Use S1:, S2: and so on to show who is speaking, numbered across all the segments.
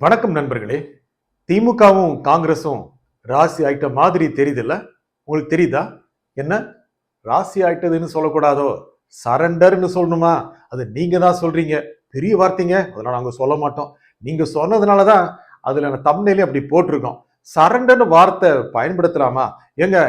S1: வணக்கம் நண்பர்களே. திமுகவும் காங்கிரஸும் ராசி ஆயிட்ட மாதிரி தெரியுதுல்ல? உங்களுக்கு தெரியுதா? என்ன ராசி ஆயிட்டதுன்னு சொல்லக்கூடாதோ, சரண்டர்னு சொல்லணுமா? அது நீங்க தான் சொல்றீங்க. பெரிய வார்த்தைங்க, அதெல்லாம் நாங்க சொல்ல மாட்டோம். நீங்க சொன்னதுனாலதான் அதுல தம்ப்நெயிலே அப்படி போட்டிருக்கோம். சரண்டர்னு வார்த்தை பயன்படுத்தலாமா? ஏங்க,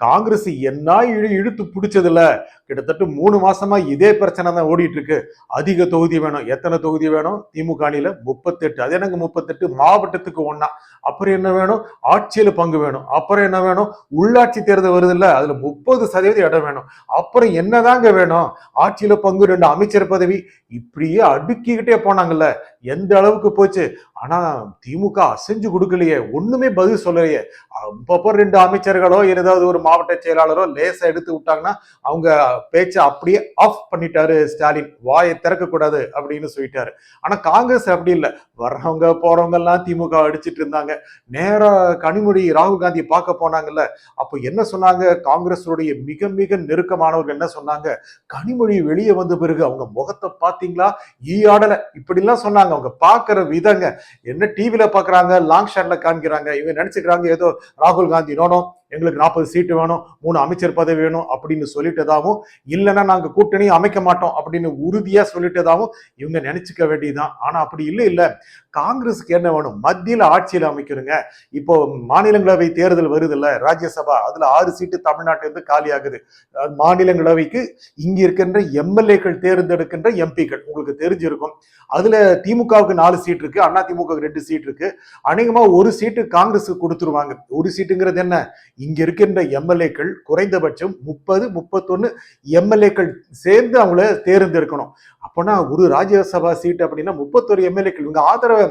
S1: காங்கிரஸ் என்ன இழுத்து பிடிச்சதுல கிட்டத்தட்ட 3 மாசமா இதே பிரச்சனை தான் ஓடிட்டு இருக்கு. அதிக தொகுதி வேணும். எத்தனை தொகுதி வேணும்? திமுக அணியில 38. அது எனக்கு 38 மாவட்டத்துக்கு ஒண்ணா. அப்புறம் என்ன வேணும்? ஆட்சியில பங்கு வேணும். அப்புறம் என்ன வேணும்? உள்ளாட்சி தேர்தல் வருது இல்ல, அதுல 30% இடம் வேணும். அப்புறம் என்னதாங்க வேணும்? ஆட்சியில பங்கு, 2 அமைச்சர் பதவி, இப்படியே அடுக்கிக்கிட்டே போனாங்கல்ல. எந்த அளவுக்கு போச்சு? ஆனா திமுக அசைஞ்சு கொடுக்கலையே, ஒண்ணுமே பதில் சொல்லலையே. அப்பப்போ 2 அமைச்சர்களோ ஏதாவது ஒரு மாவட்ட செயலாளரோ லேசா எடுத்து விட்டாங்கன்னா அவங்க பேச்ச அப்படியே ஆஃப் பண்ணிட்டாரு ஸ்டாலின். வாயை திறக்க கூடாது அப்படின்னு சொல்லிட்டாரு. ஆனா காங்கிரஸ் அப்படி இல்லை. வர்றவங்க போறவங்க எல்லாம் திமுக அடிச்சிட்டு இருந்தாங்க. நேரா கனிமொழி ராகுல் காந்தி பார்க்க போனாங்கல்ல, அப்ப என்ன சொன்னாங்க? காங்கிரஸுடைய மிக மிக நெருக்கமானவர்கள் என்ன சொன்னாங்க? கனிமொழி வெளியே வந்த பிறகு அவங்க முகத்தை பாத்தீங்களா, ஈயாடல, இப்படி எல்லாம் சொன்னாங்க. அவங்க பாக்குற விதங்க என்ன, டிவில பாக்குறாங்க, லாங் ஷாட்ல காமிக்கிறாங்க. இவங்க நினைச்சுக்கிறாங்க ஏதோ ராகுல் காந்தி நோனோ எங்களுக்கு 40 சீட்டு வேணும், 3 அமைச்சர் பதவி வேணும் அப்படின்னு சொல்லிட்டதாவும், இல்லைன்னா நாங்க கூட்டணி அமைக்க மாட்டோம் அப்படின்னு உறுதியா சொல்லிட்டதாவும் இவங்க நினைச்சுக்க வேண்டியதுதான். ஆனா அப்படி இல்ல. காங்கிரஸுக்கு என்ன வேணும்? மத்தியில ஆட்சியில அமைக்கிறங்க. இப்போ மாநிலங்களவை தேர்தல் வருது இல்ல, ராஜ்யசபா, அதுல 6 சீட்டு தமிழ்நாட்டில இருந்து காலி ஆகுது. மாநிலங்களவைக்கு இங்க இருக்கின்ற எம்எல்ஏக்கள் தேர்ந்தெடுக்கின்ற எம்பிக்கள் உங்களுக்கு தெரிஞ்சிருக்கும். அதுல திமுகவுக்கு 4 சீட் இருக்கு, அண்ணா திமுக 2 சீட் இருக்கு. அநேகமா 1 சீட்டு காங்கிரஸுக்கு கொடுத்துருவாங்க. 1 சீட்டுங்கிறது என்ன? இங்க இருக்கின்ற எம்எல்ஏக்கள் குறைந்தபட்சம் 30, 31 எம்எல்ஏக்கள் சேர்ந்து அவங்கள தேர்ந்தெடுக்கணும். அப்பனா ஒரு ராஜ்யசபா சீட் அப்படின்னா 31 எம்எல்ஏக்கள் இவங்க ஆதரவை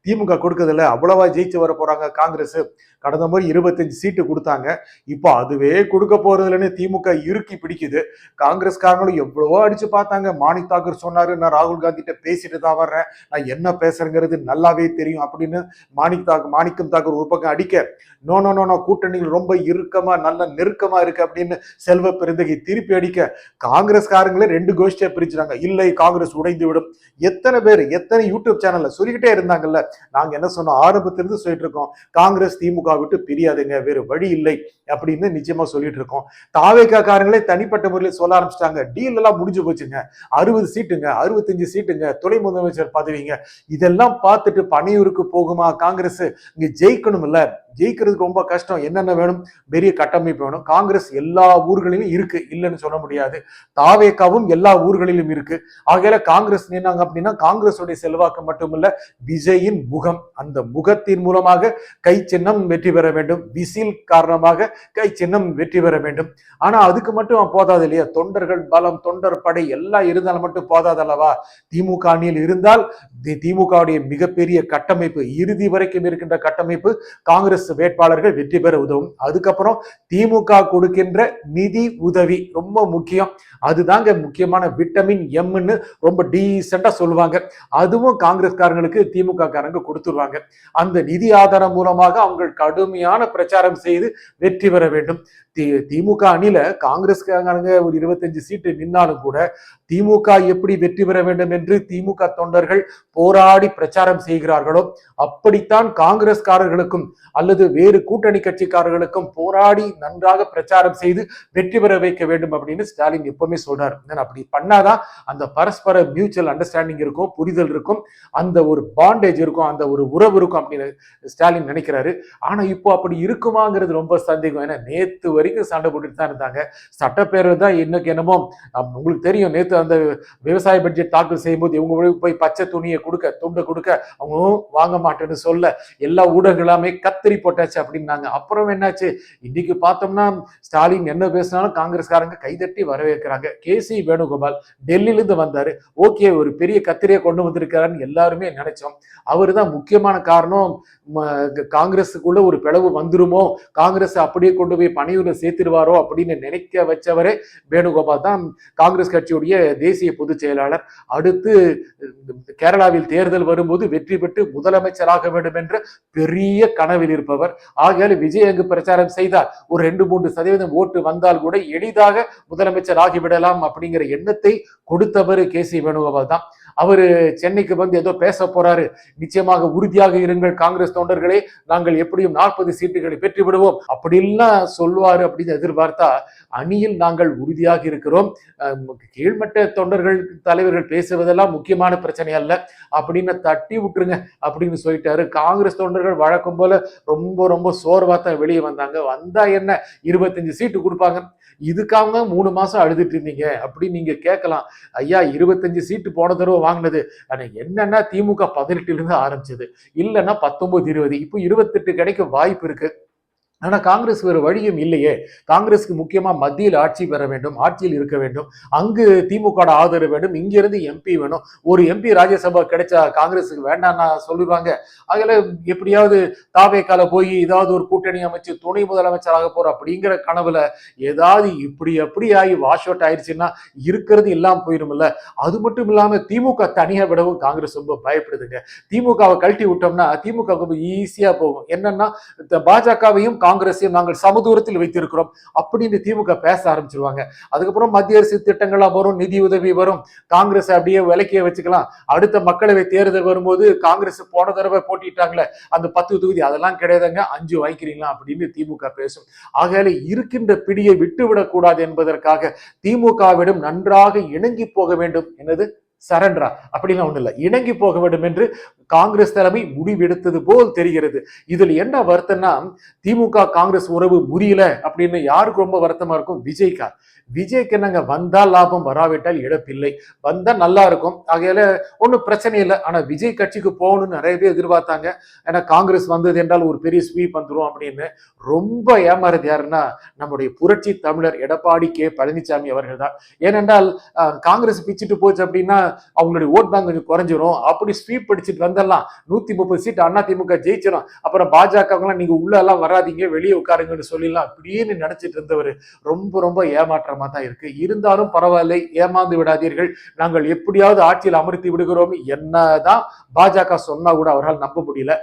S1: திமுக கொடுக்கறதில்ல. அவ்வளவா ஜெயிச்சு வர போறாங்க காங்கிரஸ். கடந்த முறை 25 சீட்டு கொடுத்தாங்க. இப்போ அதுவே கொடுக்க போறது இல்லைன்னு திமுக இறுக்கி பிடிக்குது. காங்கிரஸ்காரங்களும் எவ்வளவோ அடிச்சு பார்த்தாங்க. மாணிக் தாக்கூர் சொன்னாரு, நான் ராகுல் காந்தி கிட்ட பேசிட்டு தான் வர்றேன், நான் என்ன பேசுறேங்கிறது நல்லாவே தெரியும் அப்படின்னு மாணிக்கம் தாக்கூர் ஒரு பக்கம் அடிக்க, நோ நோ நோ கூட்டணிகள் ரொம்ப இறுக்கமா நல்ல நெருக்கமா இருக்கு அப்படின்னு செல்வ பெருந்தகை திருப்பி அடிக்க, காங்கிரஸ்காரங்களே 2 கோஷ்டியா பிரிச்சுட்டாங்க. இல்லை, காங்கிரஸ் உடைந்து விடும். எத்தனை பேர் எத்தனை யூடியூப் சேனல்ல சொல்லிக்கிட்டே இருந்தாங்கல்ல. நாங்க என்ன சொன்னோம்? ஆரம்பத்திலிருந்து சொல்லிட்டு இருக்கோம், காங்கிரஸ் திமுக விட்டு பிரியாதுங்க, வேறு வழி இல்லை அப்படின்னு நிச்சயமா சொல்லிட்டு இருக்கோம். தாவேகா காரங்களே தனிப்பட்ட முறையில் சொல்ல ஆரம்பிச்சிட்டாங்க, டீல் எல்லாம் முடிஞ்சு போச்சுங்க, 60 சீட்டுங்க, 65 சீட்டுங்க, துணை முதலமைச்சர் பதவிங்க. இதெல்லாம் பார்த்துட்டு பனையூருக்கு போகுமா காங்கிரஸ்? இங்க ஜெயிக்கணும் இல்ல, ஜெயிக்கிறதுக்கு ரொம்ப கஷ்டம். என்னென்ன வேணும்? பெரிய கட்டமைப்பு வேணும். காங்கிரஸ் எல்லா ஊர்களிலும் இருக்கு, இல்லைன்னு சொல்ல முடியாது. தாவேகாவும் எல்லா ஊர்களிலும் இருக்கு. ஆகையால காங்கிரஸ் நின்னாங்க அப்படின்னா காங்கிரஸுடைய செல்வாக்கு மட்டுமல்ல, விஜயின் முகம், அந்த முகத்தின் மூலமாக கை சின்னம் வெற்றி பெற வேண்டும். விசில் காரணமாக கை சின்னம் வெற்றி பெற வேண்டும். ஆனா அதுக்கு மட்டும் போதாது இல்லையா? தொண்டர்கள் பலம், தொண்டர் படை எல்லாம் இருந்தாலும் மட்டும் போதாது அல்லவா? திமுக அணியில் இருந்தால் திமுகவுடைய மிகப்பெரிய கட்டமைப்பு, இறுதி வரைக்கும் இருக்கின்ற கட்டமைப்பு, காங்கிரஸ் வேட்பாளர்கள் வெற்றி பெற உதவும். அதுக்கப்புறம் திமுக கொடுக்கின்ற நிதி உதவி ரொம்ப முக்கியம். அதுதாங்க முக்கியமான விட்டமின் எம்னு ரொம்ப டீசெண்டா சொல்லுவாங்க. அதுவும் காங்கிரஸ்காரங்களுக்கு திமுக காரங்க கொடுத்துருவாங்க. அந்த நிதி ஆதாரம் மூலமாக அவங்க கடுமையான பிரச்சாரம் செய்து வெற்றி பெற வேண்டும். திமுக அணியில காங்கிரஸ்காரங்க ஒரு 25 சீட்டு நின்னாலும் கூட திமுக எப்படி வெற்றி பெற வேண்டும் என்று திமுக தொண்டர்கள் போராடி பிரச்சாரம் செய்கிறார்களோ, அப்படித்தான் காங்கிரஸ்காரர்களுக்கும் அல்லது வேறு கூட்டணி கட்சிக்காரர்களுக்கும் போராடி நன்றாக பிரச்சாரம் செய்து வெற்றி பெற வைக்க வேண்டும் அப்படின்னு ஸ்டாலின் எப்பவுமே சொல்றாரு. அப்படி பண்ணாதான் அந்த பரஸ்பர மியூச்சுவல் அண்டர்ஸ்டாண்டிங் இருக்கும், புரிதல் இருக்கும், அந்த ஒரு பாண்டேஜ் இருக்கும், அந்த ஒரு உறவு இருக்கும் அப்படின்னு ஸ்டாலின் நினைக்கிறாரு. ஆனா இப்போ அப்படி இருக்குமாங்கிறது ரொம்ப சந்தேகம். ஏன்னா நேத்து வரைக்கும் சண்டை போட்டுட்டு தான் இருந்தாங்க. சட்டப்பேரவை தான் இன்னைக்கு என்னமோ உங்களுக்கு தெரியும், நேத்து அந்த விவசாய பட்ஜெட் தாக்கல் செய்யும் போது இவங்க போய் பச்சை துணியை கொடுக்க, துண்டை கொடுக்க, அவங்க வாங்க மாட்டேன்னு சொல்ல எல்லா ஊடகங்களாமே கத்திரி போட்டாச்சு அப்படின்னாங்க. அப்புறம் என்னாச்சு? இன்னைக்கு பார்த்தோம்னா ஸ்டாலின் என்ன பேசினாலும் காங்கிரஸ்காரங்க கைதட்டி வரவேற்கிறாங்க. கேசி வேணுகோபால் டெல்லியில இருந்து வந்தாரு. ஓகே, ஒரு பெரிய கத்திரியை கொண்டு வந்திருக்காருன்னு எல்லாருமே நினைச்சோம். அவரு தான் முக்கியமான காரணம். காங்கிரஸுக்குள்ள ஒரு பிளவு வந்துருமோ, காங்கிரஸ் அப்படியே கொண்டு போய் பணியூர்ல சேர்த்திருவாரோ அப்படின்னு நினைக்க வச்சவரே வேணுகோபால் தான், காங்கிரஸ் கட்சியுடைய தேசிய பொதுச் செயலாளர். அடுத்து கேரளாவில் தேர்தல் வரும்போது வெற்றி பெற்று முதலமைச்சராக வேண்டும் என்ற பெரிய கனவில் இருப்பவர். ஆகையால விஜய் அங்கு பிரச்சாரம் செய்தால் ஒரு 2-3% ஓட்டு வந்தால் கூட எளிதாக முதலமைச்சர் ஆகிவிடலாம் அப்படிங்கிற எண்ணத்தை கொடுத்தவர் கேசி வேணுகோபால் தான். அவரு சென்னைக்கு வந்து ஏதோ பேச போறாரு, நிச்சயமாக உறுதியாக இருங்கள் காங்கிரஸ் தொண்டர்களே, நாங்கள் எப்படியும் 40 சீட்டுகளை பெற்று விடுவோம் அப்படின்லாம் சொல்லுவாரு அப்படின்னு எதிர்பார்த்தா, அணியில் நாங்கள் உறுதியாக இருக்கிறோம், கீழ்மட்ட தொண்டர்கள் தலைவர்கள் பேசுவதெல்லாம் முக்கியமான பிரச்சனை அல்ல அப்படின்னு தட்டி விட்டுருங்க அப்படின்னு சொல்லிட்டாரு. காங்கிரஸ் தொண்டர்கள் வழக்கம் போல ரொம்ப ரொம்ப சோர்வா தான் வெளியே வந்தாங்க. வந்தா என்ன 25 சீட்டு கொடுப்பாங்க, இதுக்காக 3 மாசம் அழுதுட்டு இருந்தீங்க அப்படின்னு நீங்க கேட்கலாம். ஐயா 25 சீட்டு போன தடவை வாங்கினது, ஆனா என்னன்னா திமுக 18 இருந்து ஆரம்பிச்சது, இல்லைன்னா 19 20, இப்போ 28 கிடைக்க வாய்ப்பு இருக்கு. ஆனா காங்கிரஸ் வேறு வழியும் இல்லையே. காங்கிரஸுக்கு முக்கியமா மத்தியில் ஆட்சி பெற வேண்டும், ஆட்சியில் இருக்க வேண்டும், அங்கு திமுக ஆதரவு வேண்டும், இங்க இருந்து எம்பி வேணும். ஒரு எம்பி ராஜ்யசபா கிடைச்சா காங்கிரஸுக்கு வேண்டாம்னா சொல்லிடுவாங்க. அதுல எப்படியாவது தாவேக்கால போய் ஏதாவது ஒரு கூட்டணி அமைச்சு துணை முதலமைச்சராக போற அப்படிங்கிற கனவுல ஏதாவது இப்படி அப்படி ஆகி வாஷ் அவுட் ஆயிடுச்சுன்னா இருக்கிறது இல்லாம போயிருமில்ல. அது மட்டும் இல்லாம திமுக தனியா விடவும் காங்கிரஸ் ரொம்ப பயப்படுதுங்க. திமுகவை கழட்டி விட்டோம்னா திமுக ரொம்ப ஈஸியா போகும். என்னன்னா பாஜகவையும் காங்கிரஸையும் நாங்கள் சமதூரத்தில் வைத்திருக்கிறோம் அப்படின்னு திமுக பேச ஆரம்பிச்சிருவாங்க. அதுக்கப்புறம் மத்திய அரசு திட்டங்கள்லாம் வரும், நிதி உதவி வரும், காங்கிரஸ் அப்படியே விலக்கிய வச்சுக்கலாம். அடுத்த மக்களவை தேர்தல் வரும்போது காங்கிரஸ் போன தடவை போட்டிட்டாங்களே அந்த 10 தொகுதி அதெல்லாம் கிடையாதுங்க, 5 வாங்கிக்கிறீங்களா அப்படின்னு திமுக பேசும். ஆகையால இருக்கின்ற பிடியை விட்டுவிடக் கூடாது என்பதற்காக திமுகவிடம் நன்றாக இணங்கி போக வேண்டும். என்னது சரண்டரா அப்படிலாம் ஒண்ணு இல்லை, இணங்கி போக வேண்டும் என்று காங்கிரஸ் தலைமை முடிவெடுத்தது போல் தெரிகிறது. இதுல என்ன வருத்தம்னா, திமுக காங்கிரஸ் உறவு முறியல அப்படின்னு யாருக்கு ரொம்ப வருத்தமா இருக்கும்? விஜய்க்கா. விஜய்க்கு என்னங்க, வந்தால் லாபம் வராவிட்டால் இழப்பில்லை, வந்தா நல்லா இருக்கும், ஆகையால ஒன்றும் பிரச்சனை இல்லை. ஆனா விஜய் கட்சிக்கு போகணும்னு நிறைய பேர் எதிர்பார்த்தாங்க. ஏன்னா காங்கிரஸ் வந்தது என்றால் ஒரு பெரிய ஸ்வீப் வந்துடும் அப்படின்னு. ரொம்ப ஏமாறது யாருன்னா நம்முடைய புரட்சி தமிழர் எடப்பாடி கே பழனிசாமி அவர்கள் தான். ஏனென்றால் காங்கிரஸ் பிச்சுட்டு போச்சு அப்படின்னா அவங்களுடைய ஓட் பேங்க் கொஞ்சம் குறைஞ்சிரும், அப்படி ஸ்வீப் படிச்சுட்டு வந்தெல்லாம் 130 சீட் அண்ணா திமுக ஜெயிச்சிடும், அப்புறம் பாஜக நீங்க உள்ள எல்லாம் வராதிங்க வெளியே உட்காருங்கன்னு சொல்லிடலாம் அப்படின்னு நினைச்சிட்டு இருந்தவர் ரொம்ப ரொம்ப ஏமாற்றமா தான் இருக்கு. இருந்தாலும் பரவாயில்லை, ஏமாந்து விடாதீர்கள், நாங்கள் எப்படியாவது ஆட்சியில் அமர்த்தி விடுகிறோம் என்னதான் பாஜக சொன்னா கூட அவரால் நம்ப முடியல.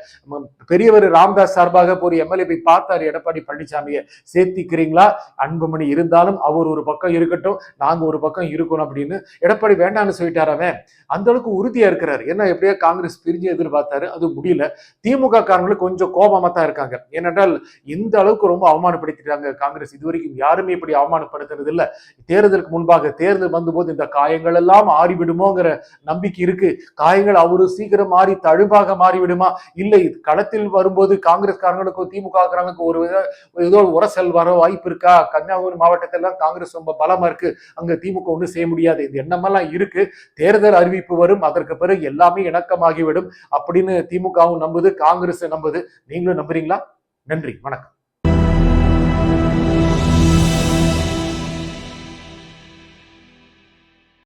S1: பெரியவர் ராம்தாஸ் சார்பாக ஒரு எம்எல்ஏ போய் பார்த்தாரு எடப்பாடி பழனிசாமியை, சேர்த்திக்கிறீங்களா அன்புமணி, இருந்தாலும் அவர் ஒரு பக்கம் இருக்கட்டும் நாங்க ஒரு பக்கம் இருக்கணும் அப்படின்னு. எடப்பாடி வேண்டாம்னு சொல்லிட்டாராமே, அந்த அளவுக்கு உறுதியா இருக்கிறாரு. ஏன்னா எப்படியா காங்கிரஸ் பிரிஞ்சு எதிர்பார்த்தாரு, அது முடியல. திமுக காரங்களுக்கு கொஞ்சம் கோபமா தான் இருக்காங்க. ஏனென்றால் இந்த அளவுக்கு ரொம்ப அவமானப்படுத்திட்டாங்க காங்கிரஸ். இதுவரைக்கும் யாருமே இப்படி அவமானப்படுத்துறது இல்லை. தேர்தலுக்கு முன்பாக தேர்தல் வந்தபோது இந்த காயங்கள் எல்லாம் ஆறிவிடுமோங்கிற நம்பிக்கை இருக்கு. காயங்கள் அவரு சீக்கிரம் மாறி தழும்பாக மாறிவிடுமா, இல்லை களத்தில் வரும்போது காங்கிரஸ் காரங்களுக்கும் திமுக காரங்களுக்கும் ஒரு ஏதோ உரசல் வர வாய்ப்பு இருக்கா, கன்னியாகுமரி மாவட்டத்திலாம் காங்கிரஸ் ரொம்ப பலமா இருக்கு, அங்க திமுக ஒன்றும் செய்ய முடியாது, இந்த எண்ணமெல்லாம் இருக்கு. தேர்தல் அறிவிப்பு வரும், அதற்கு பிறகு எல்லாமே இணக்கமாகிவிடும் அப்படின்னு திமுகவும் நம்புது, காங்கிரஸ் நம்புது. நீங்களும் நம்புறீங்களா? நன்றி, வணக்கம்.